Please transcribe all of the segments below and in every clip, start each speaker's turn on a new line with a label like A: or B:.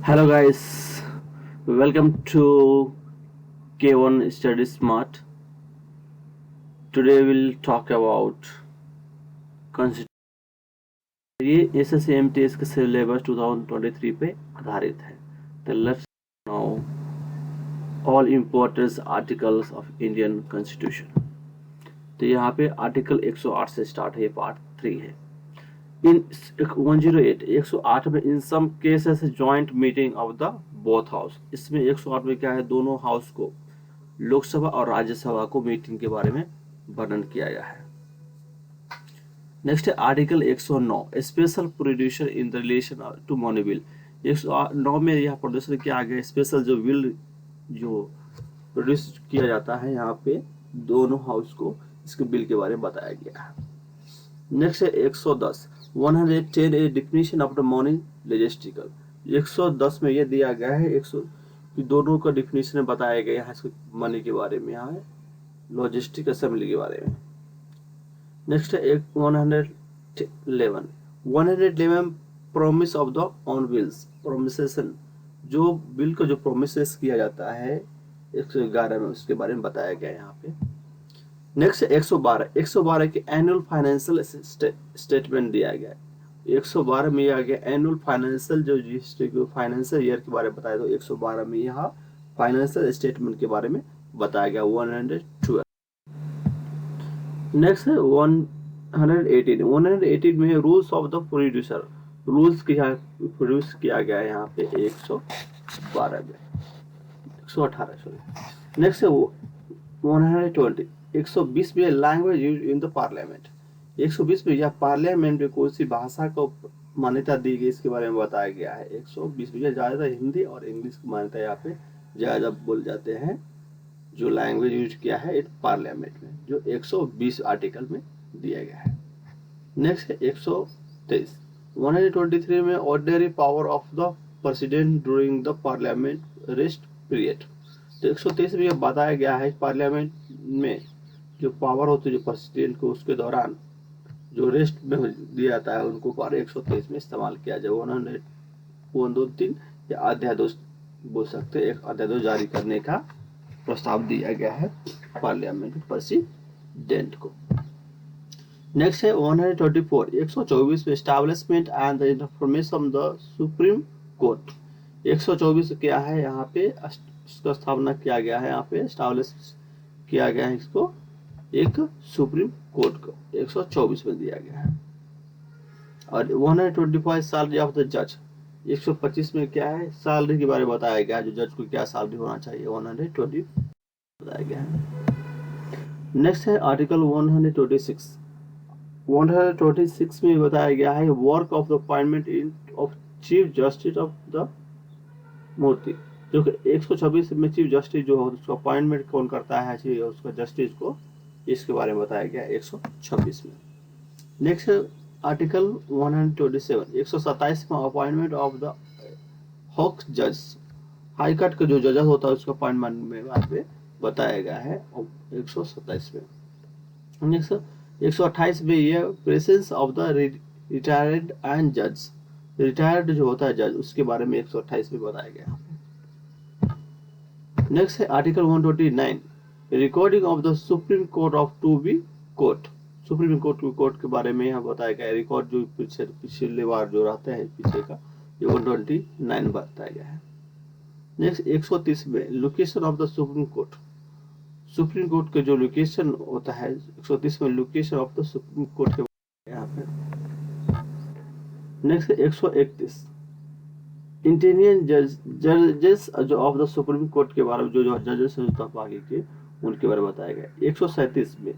A: Hello guys, welcome to K1 Study Smart. Today we'll talk about constitution. ये SSC MTS के syllabus 2023 पे आधारित है. तो let's know all important articles of Indian Constitution. तो यहाँ पे आर्टिकल 108 से स्टार्ट है, ये पार्ट 3 है. इन 108 108 में in some cases joint meeting of the both house. इसमें 108 में क्या है, दोनों हाउस को, लोकसभा और राज्यसभा को मीटिंग के बारे में वर्णन किया गया है. नेक्स्ट है article 109 special producer in relation to money bill. 109 में यह प्रोड्यूसर किया गया स्पेशल जो बिल जो प्रोड्यूस किया जाता है यहाँ पे दोनों हाउस को, इसके बिल के बारे में बताया गया है. नेक्स्ट है 110 110 ए डिफिनेशन ऑफ द मनी लेजिस्टिकल. 110 में यह दिया गया है 100 कि दोनों का डिफिनेशन बताया गया है मनी के बारे में, यहाँ है लॉजिस्टिक असेंबली के बारे में. नेक्स्ट है 111 promise of the on bills. प्रोमिसेशन जो बिल को जो प्रोमिसेस किया जाता है 111 में, उसके बारे में बताया गया है यहाँ पे. नेक्स्ट 112 के एनुअल फाइनेंशियल स्टेटमेंट दिया गया है. 112 में यह गया एनुअल फाइनेंशियल जो फाइनेंशियल ईयर के बारे में बताया, तो 112 में यहाँ फाइनेंशियल स्टेटमेंट के बारे में बताया गया. 112. नेक्स्ट है 118 में rules of the producer. Rules produce किया गया है यहाँ पे 112 में 118 सॉरी. नेक्स्ट है 120 120 में language use in the parliament. 120 में यह पार्लियामेंट में कौन सी भाषा को मान्यता दी गई इसके बारे में बताया गया है. 120 में ज्यादातर हिंदी और इंग्लिश की मान्यता यहाँ पे ज्यादा बोल जाते हैं. जो लैंग्वेज यूज किया है एक पार्लियामेंट में, जो 120 आर्टिकल में दिया गया है. नेक्स्ट है 123 123 में ordinary power of the president during the parliament rest period. तो 123 में यह बताया गया है पार्लियामेंट में जो पावर होती है जो प्रेसिडेंट को, उसके दौरान जो रेस्ट में दिया जाता है उनको पावर 123 में इस्तेमाल किया जाए. 123 या अध्यादेश बोल सकते हैं, एक अध्यादेश जारी करने का प्रस्ताव दिया गया है पार्लियामेंट प्रेसिडेंट को. नेक्स्ट है 124 124 में establishment and the information the supreme court. 124 क्या है, यहाँ पे इसका स्थापना किया गया है, यहाँ पे एस्टैब्लिश किया गया है इसको एक सुप्रीम कोर्ट को 124 में दिया गया है. और 125 सैलरी ऑफ द जज. 125 में क्या है, सैलरी के बारे में बताया गया है, जो जज को क्या सैलरी होना चाहिए 120 बताया गया है. नेक्स्ट है आर्टिकल 126 में बताया गया है work of the appointment in of chief justice of the मूर्ति. जो कि 126 में चीफ जस्टिस जो उसका अपॉइंटमेंट कौन करता है उसका जस्टिस को, इसके बारे में बताया गया 126 में. नेक्स्ट आर्टिकल 127 127 में अपॉइंटमेंट ऑफ द हॉक जज. हाई कोर्ट का जो जज होता है उसका अपॉइंटमेंट में बाद में बताया गया है 127 में. नेक्स्ट 128 में ये presence of the retired and जज. रिटायर्ड जो होता है जज, उसके बारे में 128 में बताया गया. नेक्स्ट है article 129 recording of the supreme court of to be court. Supreme court के बारे में यहाँ बताया गया रिकॉर्ड जो पिछले बार जो रहते हैं पीछे का, ये 129 बताया गया है. नेक्स्ट 130 में location of the supreme court. Supreme court के जो लोकेशन होता है 130 में location of the supreme court के यहाँ पे. नेक्स्ट 131 इंडियन जजेस जो ऑफ द सुप्रीम कोर्ट के बारे में जो जजेस होता है आगे के, उनके बारे में बताया गया. 137 में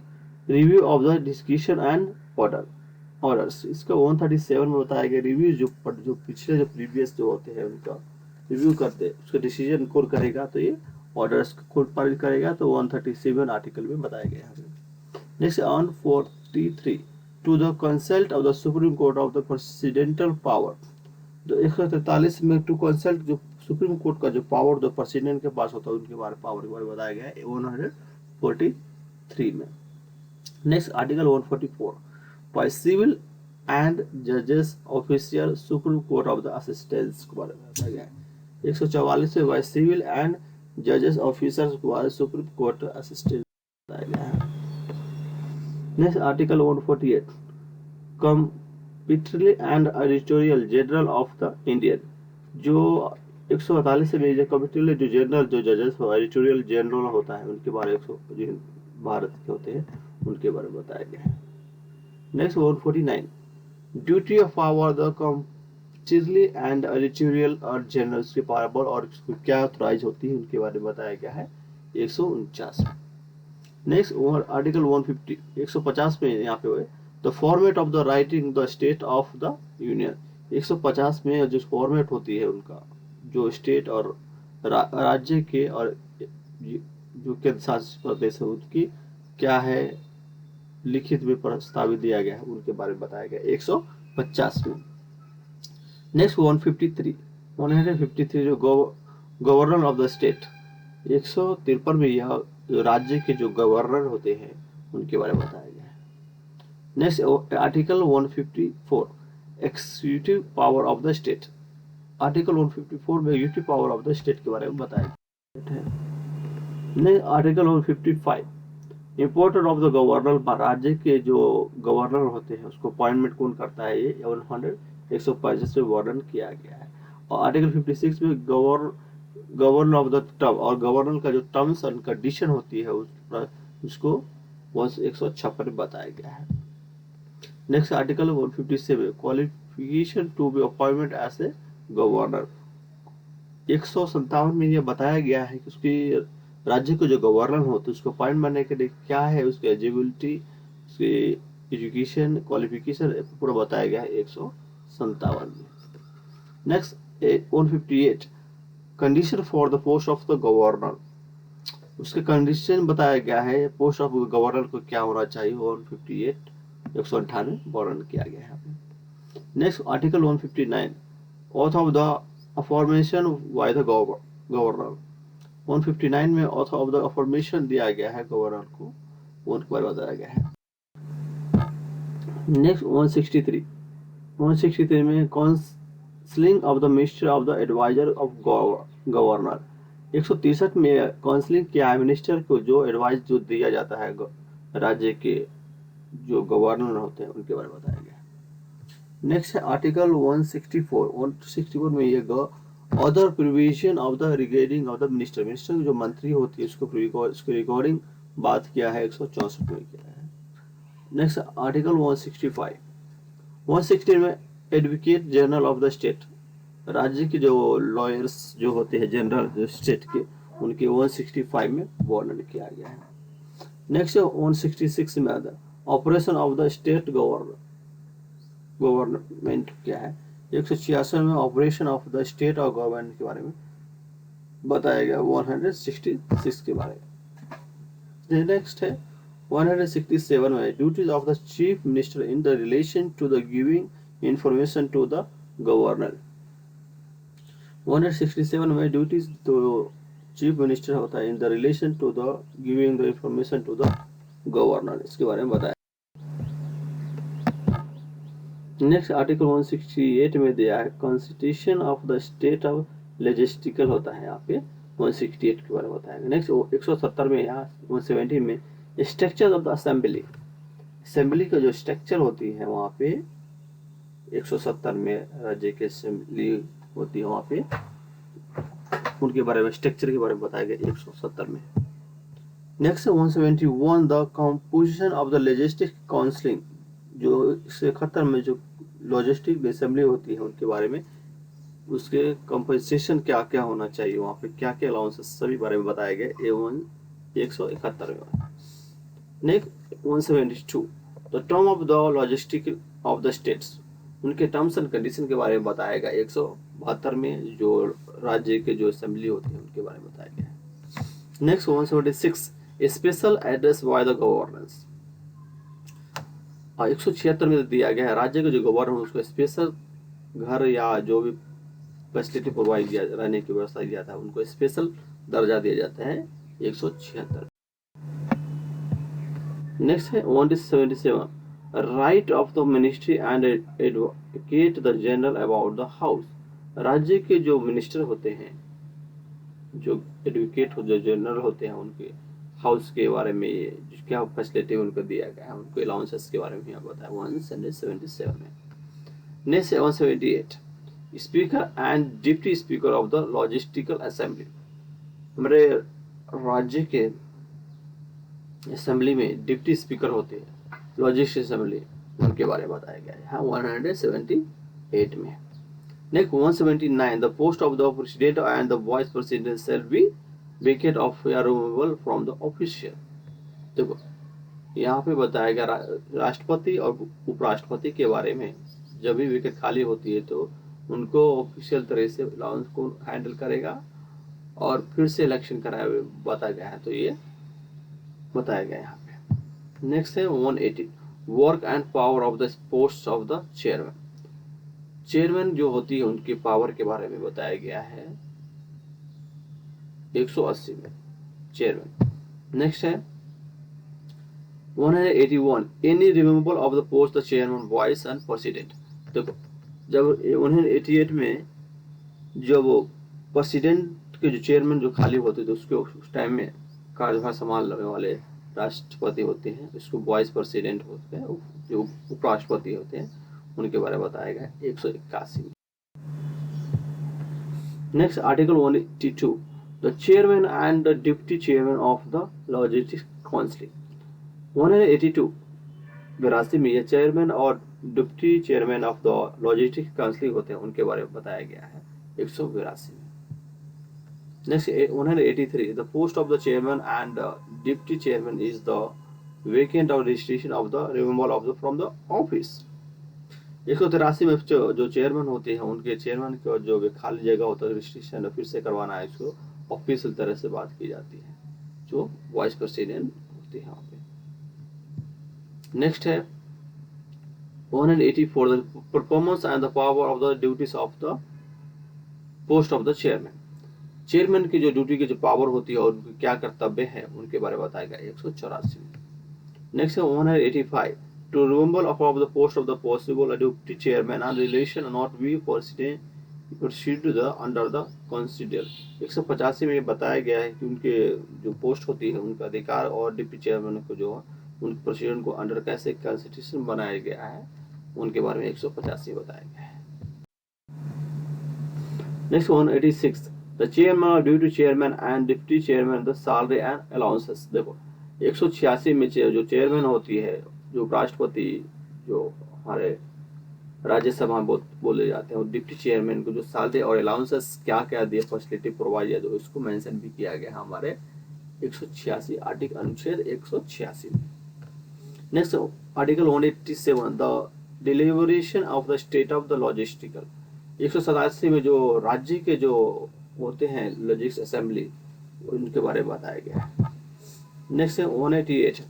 A: review of the discussion and orders. इसका 137 में बताया गया रिव्यू जो पिछले जो प्रीवियस जो होते हैं उनका रिव्यू करते, उसका डिसीजन कौन करेगा, तो ये ऑर्डर्स कौन पारित करेगा, तो 137 आर्टिकल में बताया गया है. Next 143 to the consult of the supreme court of the presidential power. जो 143 में टू कंसल्ट जो सुप्रीम कोर्ट का जो पावर जो प्रेसिडेंट के पास होता है उनके बारे पावर के बारे में बताया गया है 143 में. Next article 144 by civil and जजेस official supreme court of the assistance के बारे में बताया गया है. 144 में बाय सिविल एंड जजेस officers by supreme court assistant बताया गया है। Next article 148 comptroller and editorial general of the Indian, जो 148 में जो कंप्यूटरली जो जनरल जो जजेस एडिटोरियल जनरल होता है उनके बारे में जो भारत के होते हैं उनके बारे में बताया गया है। Next 149 duty of power the comptroller and editorial और जनरल्स के पावर और क्या ऑथराइज होती है उनके बारे में बताया गया है 149। नेक्स्ट आर्टिकल 150 150 में यहाँ पे हुए the format of the writing the state of the union, 150 में जो फॉर्मेट होती है उनका जो स्टेट और राज्य के और जो केंद्र शासित प्रदेश है उनकी क्या है लिखित में प्रस्तावित दिया गया है उनके बारे में बताया गया 150 में। नेक्स्ट 153 जो गवर्नर ऑफ द स्टेट, 153 में यह जो राज्य के जो गवर्नर होते हैं उनके बारे में बताया गया है। Next article 154 executive power of the state, article 154 में executive power of the state के बारे में बताया गया है। Next article 155 important of the governor, राज्य के जो गवर्नर होते हैं उसको अपॉइंटमेंट कौन करता है, ये 150 में वर्णन किया गया है। और आर्टिकल 56 में गवर्नर ऑफ द टर्म और गवर्नर का जो टर्म्स एंड कंडीशन होती है उसको 156 में बताया गया है। Next article 157 qualification to be appointment as a governor, 157 में यह बताया गया है कि उसकी राज्य को जो गवर्नर हो तो उसको अपॉइंट बनने के लिए क्या है उसकी एलिजिबिलिटी, उसकी एजुकेशन क्वालिफिकेशन पूरा बताया गया है 157 में। Next 158 condition for the post of the governor, उसके कंडीशन बताया गया है पोस्ट ऑफ गवर्नर को क्या होना चाहिए 158 198 वर्णन किया गया है। Next article 159 auth of the affirmation by the governor, 159 में ऑथ ऑफ द अफॉर्मेशन दिया गया है गवर्नर को उनके बारे में बताया गया है। नेक्स्ट 163 में counselling of the minister of the advisor of governor, 163 में काउंसलिंग किया है मिनिस्टर को जो एडवाइस जो दिया जाता है राज्य के जो गवर्नर होते हैं उनके बारे में बताया गया। नेक्स्ट है आर्टिकल 164 में ये other provision of the regarding of the minister जो मंत्री होती है उसको रिगार्डिंग बात किया है 164 में किया है। नेक्स्ट आर्टिकल 160 में advocate general of the state, राज्य के जो लॉयर्स जो होते हैं जनरल जो स्टेट के उनके 165 में वर्णन किया गया है। नेक्स्ट 166 में operation of the state government क्या है, 166 में ऑपरेशन ऑफ द स्टेट और गवर्नमेंट के बारे में बताया गया 166 के बारे में। नेक्स्ट है 167 में duties of the chief minister in the relation to the giving information to the governor, 167 में ड्यूटीज तो चीफ मिनिस्टर होता है in the relation to the giving the information to the governor, इसके बारे में बताया। नेक्स्ट आर्टिकल 168 में दिया है constitution of the state of लेजिस्टिकल होता है यहाँ पे 168 के बारे में बताया। नेक्स्ट 170 में यहाँ 170 में स्ट्रक्चर ऑफ द असेंबली का जो स्ट्रक्चर होती है वहाँ पे 170 में राज्य के असेंबली होती है वहाँ पे उनके बारे में स्ट्रक्चर के बारे में बताया गया 170 में। Next 171 the composition of the legislative counselling, जो 171 में जो लॉजिस्टिक असेंबली होती है उनके बारे में उसके कंपनसेशन क्या क्या होना चाहिए वहाँ पे क्या क्या अलाउंसेस सभी बारे में बताया गया 171 में। Next 172 the term of the logistic of the states, उनके टर्म्स एंड कंडीशन के बारे में बताया गया 172 में जो राज्य के जो असेंबली होती है उनके बारे में बताया गया है। Next 176 special address by the governance, 176 में दिया गया है राज्य के जो गवर्नर उसको स्पेशल घर या जो भी फैसिलिटी प्रोवाइड किया रहने की व्यवस्था दिया था उनको स्पेशल दर्जा दिया जाता है 176। नेक्स्ट है 177 right of the ministry and advocate the general about the house, राज्य के जो मिनिस्टर होते हैं, जो एडवोकेट हो, जो जनरल होते हैं, उनके हाउस के बारे में ये जो क्या फैसिलिटी उनको दिया गया है, उनको अलाउंसेस के बारे में यहाँ बताया 177 में। Next 178 speaker and deputy speaker of the logistical assembly. हमारे राज्य के असेंबली में डिप्टी स्पीकर होते हैं, लॉजिस्टिक असेंबली, उनके बारे में बताया गया है यहाँ 178 में। Next 179 the post of the president and the vice president shall be vacate of या रिमूवल फ्रॉम द ऑफिशियल। देखो यहाँ पे बताया गया राष्ट्रपति और उपराष्ट्रपति के बारे में, जब भी विकेट खाली होती है तो उनको ऑफिशियल तरह से अलाउंस को हैंडल करेगा और फिर से इलेक्शन कराया बताया गया है, तो ये बताया गया यहाँ पे। नेक्स्ट है 180 work and power of the post of the chairman. Chairman जो होती है उनके पावर के बारे में बताया गया है 180 में चेयरमैन। नेक्स्ट है 181 any removal of the post the chairman vice and president. देखो जब 188 में जब प्रेसिडेंट के जो चेयरमैन जो खाली होते थे उसके उस टाइम में कार्यभार संभालने वाले राष्ट्रपति होते हैं, इसको वाइस प्रेसिडेंट होते हैं, जो उपराष्ट्रपति होते हैं, उनके बारे में बताया गया 181। Next article 182 the chairman and the deputy chairman of the logistics council. 182 82 में ये चेयरमैन और deputy chairman of the logistics council होते हैं, उनके बारे में बताया गया है 182 में। Next 183 the post of the chairman and deputy chairman is the vacant of registration of the removal of the from the office. 183 में जो चेयरमैन होते हैं उनके चेयरमैन का जो भी खाली जगह होता है रजिस्ट्रेशन फिर से करवाना है, इसको ऑफिशियल तरह से बात की जाती है, जो वाइस प्रेसिडेंट होते हैं यहाँ पे। नेक्स्ट है 184 the performance and the power of the duties of the post of the chairman. Chairman की जो ड्यूटी की जो पावर होती है और उनके क्या कर्तव्य है उनके बारे में बताया गया 184 में। नेक्स्ट है 185 to removal of the post of the possible deputy chairman and relation not be proceed the under the constitution. 185 में बताया गया है कि उनके जो पोस्ट होती है उनका अधिकार और डिप्टी चेयरमैन को जो उन प्रोसीजर को अंडर कैसे कॉन्स्टिट्यूशन बनाया गया है उनके बारे में 185 बताया गया है। नेक्स्ट 186 द चेयरमैन और duty chairman and deputy chairman the salary and allowances. देखो 186 में जो चेयरमैन होती है, जो राष्ट्रपति जो हमारे राज्यसभा बोले जाते हैं, और डिप्टी चेयरमैन को जो सैलरी और अलाउंसेस क्या क्या दिए फैसिलिटी प्रोवाइड है, तो इसको मेंशन भी किया गया हमारे 186 आर्टिकल अनुच्छेद 186 में। Next article 187 the deliberation of the state of the logistical. 187 में जो राज्य के जो होते हैं लॉजिस्टिक्स असेंबली उनके बारे में बताया गया है। नेक्स्ट है 188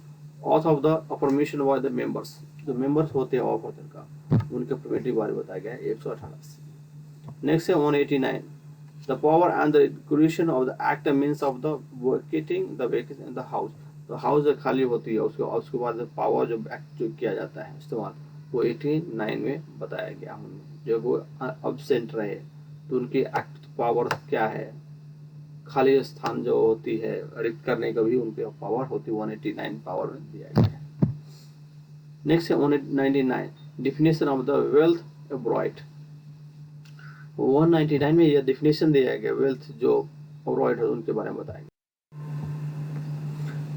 A: auth of the affirmation by the members. जो मेंबर्स होते हैं ऑफिसर का उनके अफर्मेटिव बारे में बताया गया है 118। नेक्स्ट है 189 the power and the creation of the act means of the vacating the vacancy in the house. तो हाउस जो खाली होती है उसके बाद पावर जो एक्ट जो किया जाता है इस्तेमाल वो 89 में बताया गया हमें। जब वो अब्सेंट रहे तो उनकी एक्ट पावर क्या है, खाली स्थान जो होती है रिक्त करने का भी उनके पावर होती है 189 पावर में दिया गया है। नेक्स्ट है 199 डिफिनेशन ऑफ द वेल्थ एब्रॉइड। 199 में यह डिफिनेशन दिया गया वेल्थ जो एब्रॉइड है उनके बारे में बताया गया।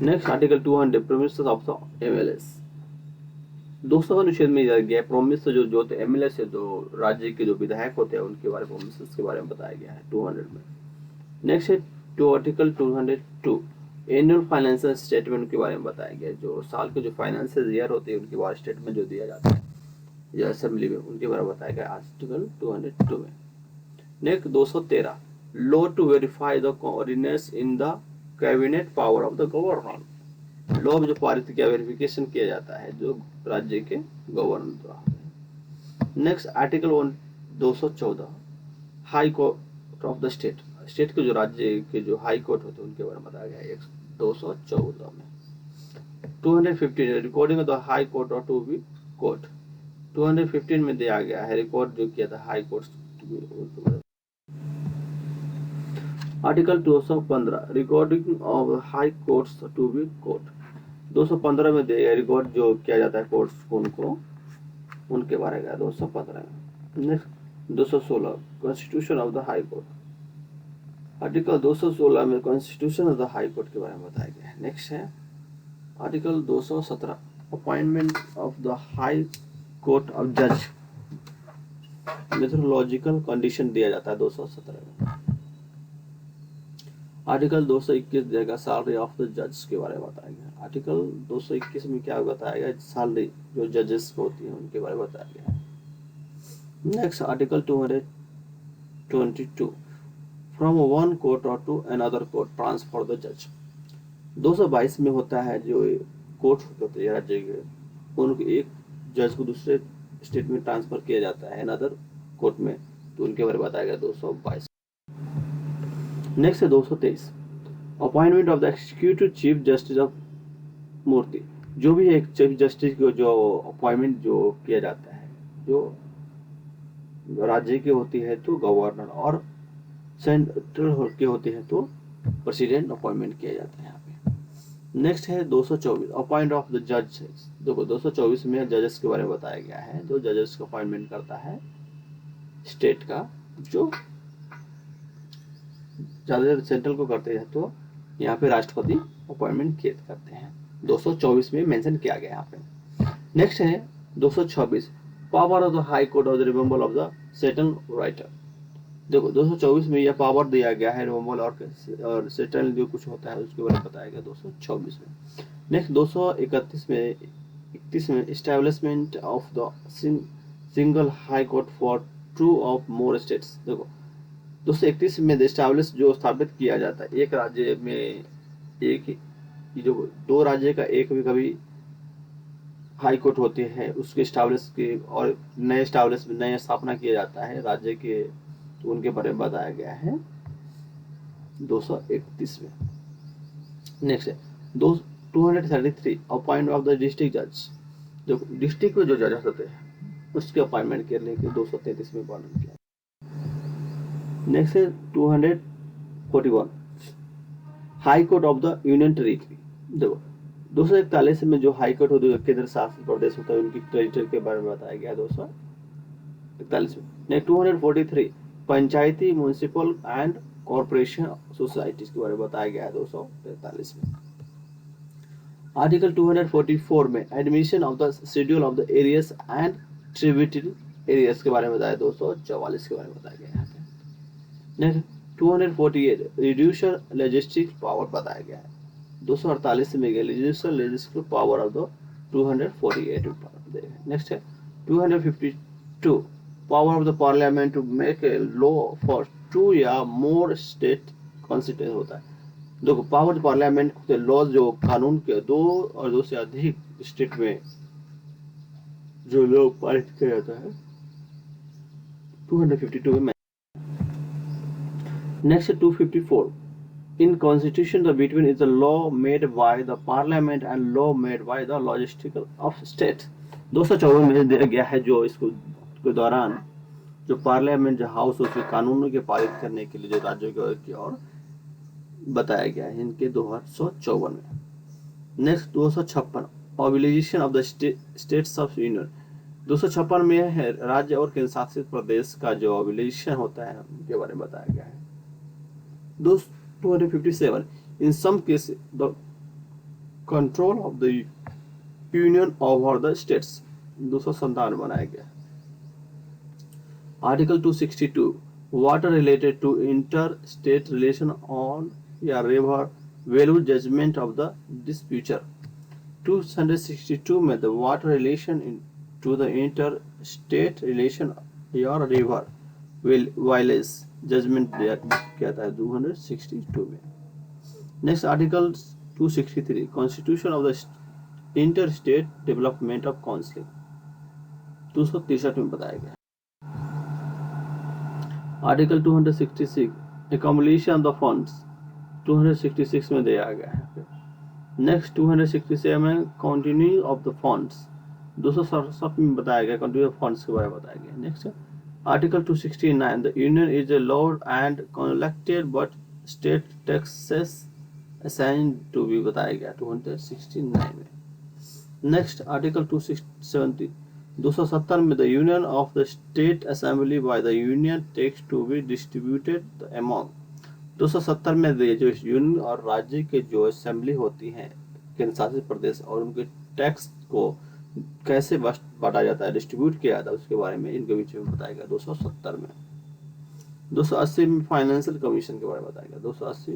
A: Next article 200 promises of the MLAs. 200 अनुच्छेद में दिया गया प्रोमिस जो एमएलएस है, जो राज्य के जो विधायक होते हैं उनके बारे में प्रोमिसेस के बारे में बताया गया है 200 में। नेक्स्ट है आर्टिकल 202 एनुअल फाइनेंशियल स्टेटमेंट के बारे में बताया गया, जो साल के जो फाइनेंशियल ईयर होते हैं उनके बारे में स्टेटमेंट जो दिया जाता है ये असेंबली में, उनके बारे में बताया गया आर्टिकल 202 में। Next 213 law to verify the coordinates in the cabinet power of the governor. Law जो पारित किया वेरिफिकेशन किया जाता है जो राज्य के गवर्नर द्वारा। Next article 214 high court of the state. State के जो राज्य के जो हाई कोर्ट होते हैं उनके बारे में बताया गया है 214 में। 215 recording of the high court और टू बी कोर्ट। 215 में दिया गया है रिकॉर्ड जो किया था high court article 215 recording of high courts to be court. 215 में रिकॉर्ड जो किया जाता है कोर्ट्स उनको, उनके बारे में 215 में। Next 216 constitution of the high court. Article 216 में constitution of the high court के बारे में बताया गया है। नेक्स्ट है article 217 appointment of the high court of जज। मेथोडोलॉजिकल कंडीशन दिया जाता है 217 में। आर्टिकल 221 देगा सैलरी ऑफ द जज के बारे में बताया गया। आर्टिकल 221 में क्या बताया गया, सैलरी जो जजेस को होती है उनके बारे में बताया गया है। Next article 222 from one court और to another court transfer the जज। 222 में होता है जो कोर्ट होते हैं राज्य के, उनको एक जज को दूसरे स्टेट में ट्रांसफर किया जाता है अनदर कोर्ट में, तो उनके बारे में बताया गया 222। नेक्स्ट है 223 appointment of the executive chief justice of मूर्ति। जो भी एक चीफ जस्टिस को जो अपॉइंटमेंट जो किया जाता है, जो राज्य की होती है तो गवर्नर, और सेंट्रल की होती है तो प्रेसिडेंट अपॉइंटमेंट किया जाता है यहाँ पे। नेक्स्ट है 224 अपॉइंट ऑफ द जज। देखो 224 में जजेस के बारे में बताया गया है, जो जजेस को अपॉइंटमेंट करता है स्टेट का, जो ज्यादा सेंट्रल को करते हैं तो यहाँ पे राष्ट्रपति अपॉइंटमेंट करते हैं। 224 में मेंशन किया गया यहाँ पे। नेक्स्ट है 226 power of the high court of the removal of the settle writer. देखो 224 में यह पावर दिया गया है रिमूवल और सेटल जो कुछ होता है उसके बारे में बताया गया 224 में। नेक्स्ट 231 में establishment of the single high court for two of more states. देखो 231 में एस्टैब्लिश जो स्थापित किया जाता है एक राज्य में, एक ही जो दो राज्य का एक भी कभी हाई कोर्ट होती है उसके एस्टैब्लिश के, और नए स्थापना किया जाता है राज्य के, तो उनके बारे में बताया गया है 231 में। नेक्स्ट है 233 अपॉइंट ऑफ द डिस्ट्रिक्ट जज। जो डिस्ट्रिक्ट में जो जज होते हैं उसके अपॉइंटमेंट करने के 233 में वर्णन किया। नेक्स्ट है 241 high court of the union territory. देखो 241 में जो हाई कोर्ट होती है केंद्र शासित प्रदेश होता है उनकी टेरिटरी के बारे में बताया गया 241 में। Next 243 Panchayati municipal and corporation societies के बारे में बताया गया है 243 में। आर्टिकल 244 में admission of the schedule of the areas and tributary areas के बारे में बताया 244 के बारे में बताया गया है। नेक्स्ट 248 रिड्यूसर लेजिस्लेटिव पावर बताया गया है 248 में गया reducer legislative power of the 248। Next है 252 power of the parliament to make a law for two या मोर स्टेट कॉन्स्टिट्यूशन होता है। देखो पावर पार्लियामेंट के लॉ जो कानून के दो और दो से अधिक स्टेट में जो लॉ पारित किया जाता है 252 में। Next 254 in constitution the between is the law made by the parliament and law made by the legislature of state। 254 में दिया गया है जो इसको के दौरान जो पार्लियामेंट जो हाउस उसके कानूनों के पारित करने के लिए जो राज्यों की ओर बताया गया है इनके 254 में। Next 256 obligation of the states of union. 256 में है राज्य और केंद्र शासित प्रदेश का जो ऑब्लिगेशन होता है उनके बारे में बताया गया है। 257 in some cases the control of the union over the states 257 बनाया गया। Article 262 water related to interstate relation on या river value judgment of the disputer। 262 में the water relation to the interstate relation या river violence judgement किया था 262 में। Next article 263 constitution of the inter state development of council 263 में बताया गया। Article 266 एकम्युलेशन of the funds 266 में दिया गया है। नेक्स्ट 267 में कंटिन्यू ऑफ द फंड्स 267 में बताया गया कंटिन्यू ऑफ फंड्स के बारे में बताया गया। Next Article 269, the union is allowed and collected but state taxes assigned to be बताया गया 269 में. Next, Article 270, 270 में the union of the state assembly by the union tax to be distributed among. 270 में जो यूनियन और राज्य के जो असेंबली होती हैं केंद्र शासित प्रदेश और उनके टैक्स को कैसे बांटा जाता है, डिस्ट्रीब्यूट किया जाता है, उसके बारे में इनके बीच में बताएगा 270 में. 280 में फाइनेंशियल कमीशन के बारे में बताएगा. 280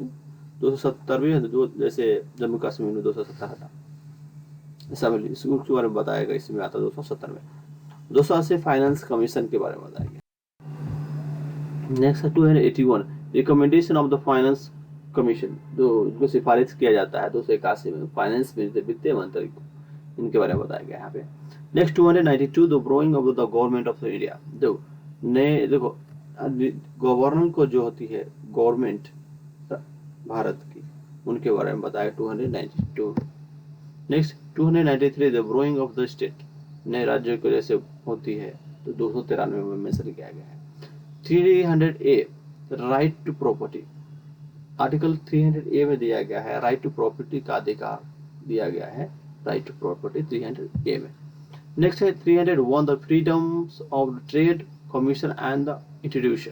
A: 270 में जो जैसे जम्मू कश्मीर में 270 था असेंबली, इसके बारे में बताएगा, इसमें आता है 270 में. 280 फाइनेंस कमीशन के बारे में बताएगा. Next 281 recommendation of the finance commission, जो सिफारिश किया जाता है 281 में फाइनेंस मिनिस्टर वित्त मंत्री को, इनके बारे में बताया गया यहाँ पे. Next 292 the ब्रोइंग of the government of India. देखो गवर्नमेंट को जो होती है गवर्नमेंट भारत की, उनके बारे में बताया 292. Next 293 the ब्रोइंग of the state, नए राज्यों को जैसे होती है तो 293 में मेंशन किया गया है. 300A right to property, article 300A में दिया गया है राइट टू प्रॉपर्टी का अधिकार दिया गया है, राइट टू प्रॉपर्टी 300A में. नेक्स्ट है 301 the freedoms of trade commission and the institution.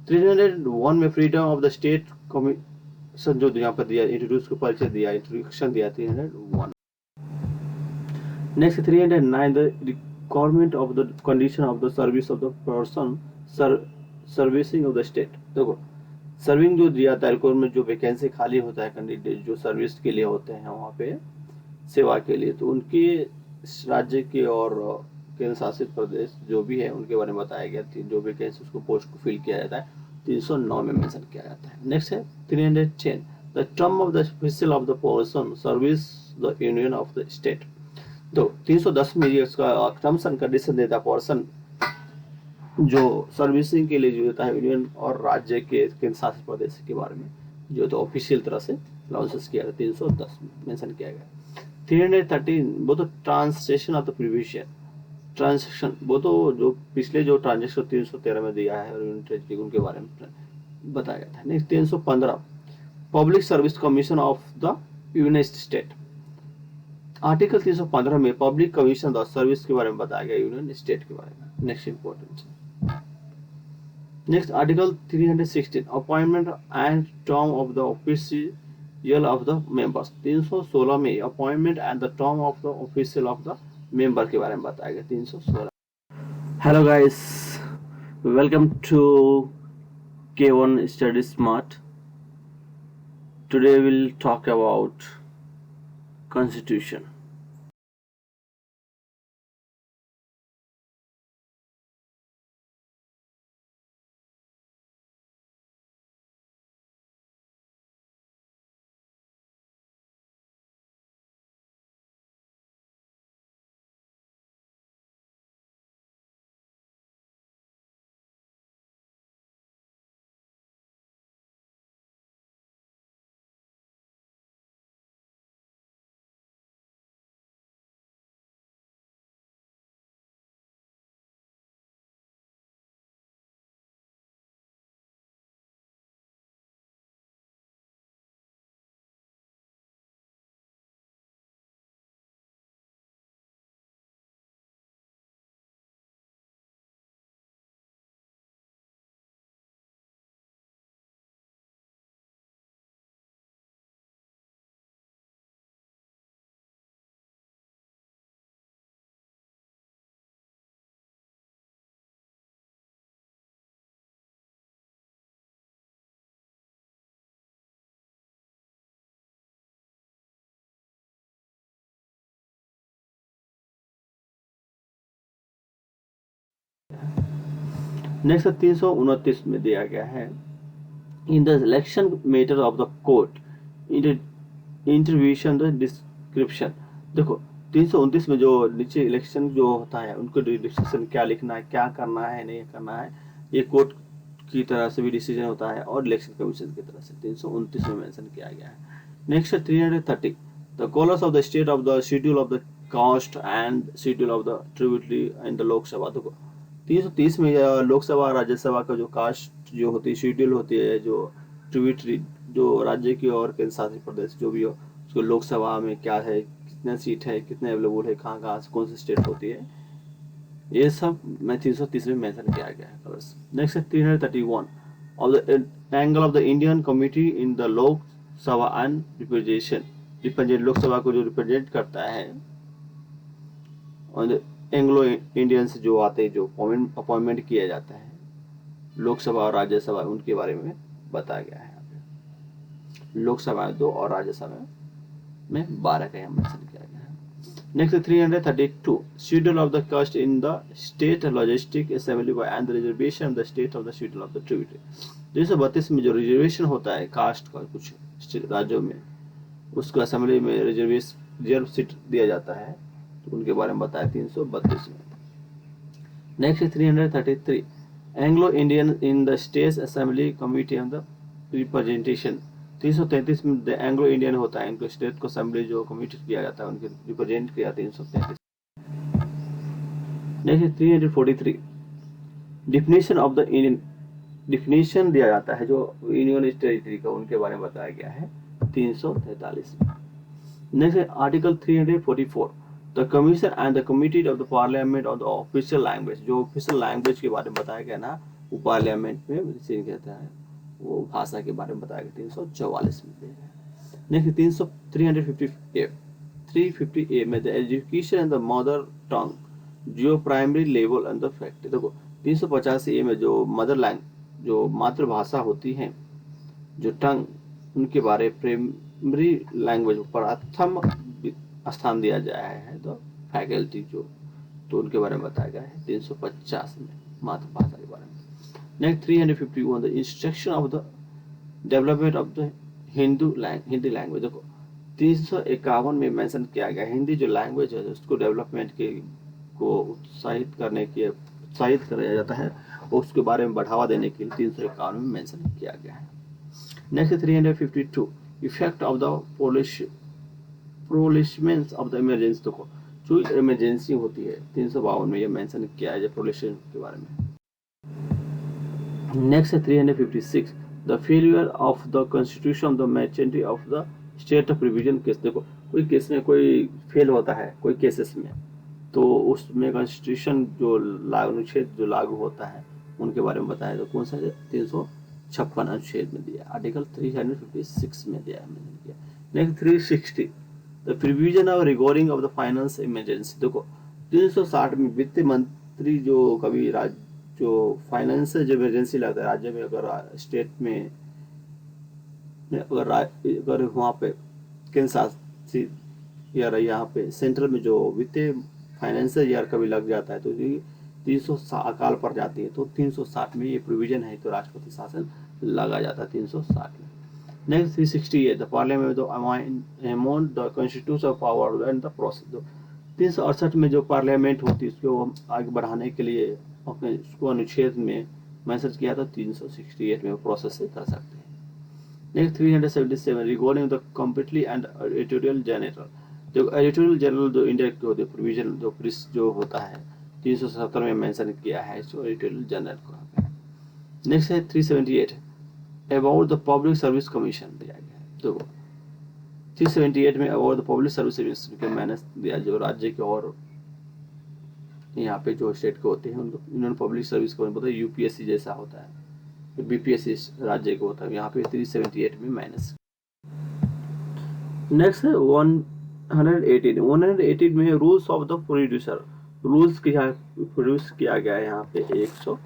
A: 301 में freedom of the state commission जो यहाँ पर दिया, इंट्रोड्यूस को परिचय दिया, इंट्रोडक्शन दिया 301. Next 309 the requirement of the condition of the service of the person servicing of the state. देखो सर्विंग जो दिया था रिक्वायरमेंट, जो वैकेंसी खाली होता है कैंडिडेट जो सर्विस के लिए होते हैं वहाँ पे सेवा के लिए, तो उनके राज्य के और केंद्र शासित प्रदेश जो भी है उनके बारे में बताया गया. जो वैकेंसी उसको पोस्ट को फिल किया जाता है 309 में मेंशन किया जाता है. नेक्स्ट है 310 the term of the official of the person service the union of the state. तो 310 में ये उसका टर्म्स एंड कंडीशन देता है पर्सन जो सर्विसिंग के लिए जो होता है यूनियन और राज्य के केंद्र शासित प्रदेश के बारे में जो तो ऑफिशियल तरह से अनाउंस किया गया 310 में मेंशन किया गया. 313 वो तो translation of the previous transaction, वो तो जो पिछले जो ट्रांजेक्शन 313 में दिया है और यूनिट उनके बारे में बताया गया था. Next 315 public service commission of the United state. Article 315 में पब्लिक कमीशन ऑफ सर्विस के बारे में बताया गया यूनियन स्टेट के बारे में. Next important. Next article 316 appointment and term of the official of the members. 316 में appointment and the term of the official of the member के बारे में बताया गया 316. Hello guys, welcome to K1 Study Smart. Today we'll talk about Constitution. Next 329 में दिया गया है in the election matter of the court intervention the description. देखो 329 में जो नीचे इलेक्शन जो होता है उनको डिस्क्रिप्शन क्या लिखना है, क्या करना है, नहीं करना है, ये कोर्ट की तरह से भी डिसीजन होता है और इलेक्शन कमीशन की तरह से 329 में मेंशन किया गया है. Next 330 the callers of the state of the schedule of the caste and schedule of the tributary and the Lok Sabha. देखो 330 में लोकसभा और राज्यसभा का जो कास्ट जो होती है, शेड्यूल होती है, जो ट्रिब्यूटरी जो राज्य की और केंद्र शासित प्रदेश जो भी हो, उसको लोकसभा में क्या है, कितना सीट है, कितने अवेलेबल है, कहाँ कहाँ कौन सी स्टेट होती है, ये सब मैं 330 में मेंशन किया गया है कलर्स। नेक्स्ट है 331 of the angle of the Indian committee in the लोक सभा एंड रिप्रेजेंट लोकसभा को जो रिप्रेजेंट करता है, और एंग्लो इंडियंस जो आते हैं, जो अपॉइंटमेंट किया जाता है लोकसभा और राज्यसभा, उनके बारे में बताया गया है यहाँ पे। लोकसभा में 2 और राज्यसभा में 12 का यहाँ मेंशन किया गया है। Next 332 schedule of the caste in the state logistic assembly and the reservation the state of the schedule of the tributary. 332 में जो रिजर्वेशन होता है कास्ट का कुछ राज्यों में, उसको असेंबली में रिजर्व सीट दिया जाता है, तो उनके बारे में बताया 332 में। Next 333 Anglo Indian in the state assembly committee on the representation. 333 में एंग्लो इंडियन होता है, इनको स्टेट को असेंबली जो कमिटी किया जाता है, उनके रिप्रेजेंट किया 333। Next 343 definition of the Indian, definition दिया जाता है जो यूनियन टेरिटरी का, उनके बारे में बताया गया है 343 में। Next article 344 the commission and the committee of the parliament of the official language. जो ऑफिशियल लैंग्वेज के बारे में बताया गया ना, वो पार्लियामेंट में कहता है, वो भाषा के बारे में बताया गया 344 में। नेक्स्ट 350 में the education and the mother tongue जो primary level and the fact. देखो 385 में जो मदर लैंग्वेज जो मातृभाषा होती है, जो टंग, उनके बारे प्राइमरी लैंग्वेज प्रथम स्थान दिया जाया है, तो फैकल्टी जो, तो उनके बारे में बताया गया है 350 में मातृभाषा के बारे में। Next 351 the instruction of the development of the Hindi language. देखो 351 में मेंशन किया गया हिंदी जो लैंग्वेज है उसको डेवलपमेंट के को उत्साहित कराया जाता है, उसके बारे में बढ़ावा देने के लिए 351 में मेंशन किया गया है। नेक्स्ट 352 इफेक्ट ऑफ द प्रोलिशमेंट ऑफ द इमरजेंसी। देखो जो इमरजेंसी होती है 352 में ये मेंशन किया है प्रोलिशन के बारे में। Next 356 the failure of the constitution of the maturity of the state of provision case. देखो कोई केस में कोई फेल होता है, कोई केसेस में, तो उसमें कॉन्स्टिट्यूशन जो अनुच्छेद जो लागू होता है उनके बारे में बताया। तो कौन सा 356 अनुच्छेद में दिया, आर्टिकल 356 में दिया है। Next 360 the provision of recording of the finance emergency. देखो 360 में वित्त मंत्री जो कभी जो फाइनेंस जो इमरजेंसी लगता है राज्य में, अगर स्टेट में अगर वहाँ पे केंद्र शासित या यहाँ पे सेंट्रल में जो वित्तीय फाइनेंस ईयर कभी लग जाता है, तो 360 अकाल पड़ जाती है, तो 360 में ये प्रोविजन है, तो राष्ट्रपति शासन लगा जाता है 360 में। Next 368 the parliament the amount the constitution of power and the process. 368 में जो पार्लियामेंट होती है उसको आगे बढ़ाने के लिए अपने उसको अनुच्छेद में मैसेज किया था 368 में प्रोसेस से कर सकते हैं। Next 377 regarding the completely and editorial general. जो एडिटोरियल जनरल जो इंडिया के होते प्रोविजन जो होता है 370 में मेंशन किया है इसको एडिटोरियल जनरल को। नेक्स्ट है 378 about the public service commission दिया गया है। तो 378 में about the public service commission के मैंने दिया, जो राज्य के और यहाँ पे जो स्टेट के होते हैं उनको यूनियन पब्लिक सर्विस कमीशन बोलते हैं, यूपीएससी जैसा होता है, बीपीएससी राज्य को होता है, यहाँ पे 378 में माइनस। नेक्स्ट है 118 में rules of the producer. Rules produce किया गया है यहाँ पे 112